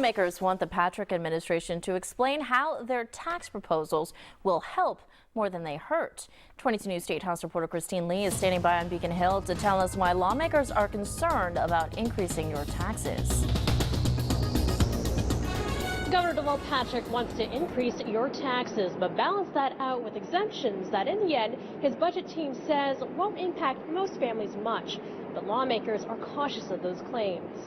Lawmakers want the Patrick administration to explain how their tax proposals will help more than they hurt. 22 News State House reporter Christine Lee is standing by on Beacon Hill to tell us why lawmakers are concerned about increasing your taxes. Governor Deval Patrick wants to increase your taxes, but balance that out with exemptions that in the end his budget team says won't impact most families much. But lawmakers are cautious of those claims.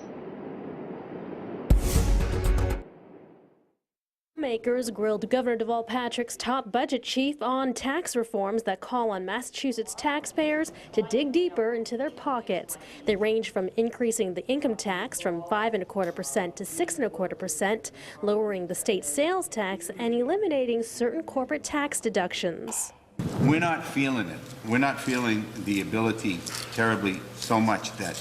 Lawmakers grilled Governor Deval Patrick's top budget chief on tax reforms that call on Massachusetts taxpayers to dig deeper into their pockets. They range from increasing the income tax from 5.25% to 6.25%, lowering the state sales tax, and eliminating certain corporate tax deductions. We're not feeling it. We're not feeling the ability terribly so much that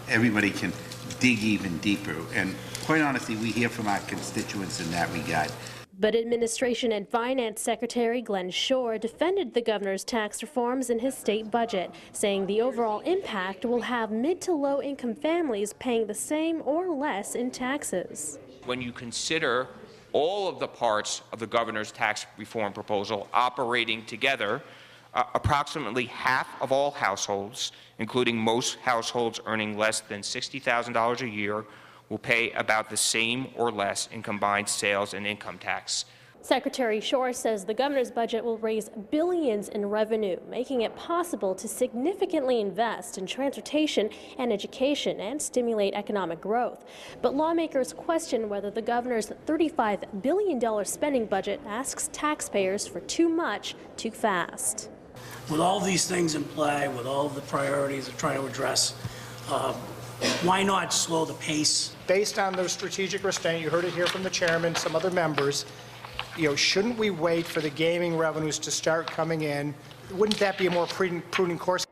everybody can dig even deeper. And quite honestly, we hear from our constituents in that regard. But Administration and Finance Secretary Glenn Shore defended the governor's tax reforms in his state budget, saying the overall impact will have mid to low income families paying the same or less in taxes. When you consider all of the parts of the governor's tax reform proposal operating together, approximately half of all households, including most households earning less than $60,000 a year, will pay about the same or less in combined sales and income tax. Secretary Shore says the governor's budget will raise billions in revenue, making it possible to significantly invest in transportation and education and stimulate economic growth. But lawmakers question whether the governor's $35 billion spending budget asks taxpayers for too much too fast. With all these things in play, with all of the priorities of trying to address, why not slow the pace? Based on the strategic restraint, you heard it here from the chairman, some other members, shouldn't we wait for the gaming revenues to start coming in? Wouldn't that be a more prudent course?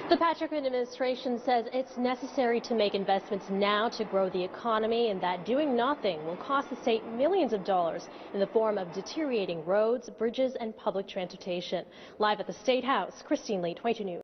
The Patrick administration says it's necessary to make investments now to grow the economy, and that doing nothing will cost the state millions of dollars in the form of deteriorating roads, bridges, and public transportation. Live at the State House, Christine Lee, 22 News.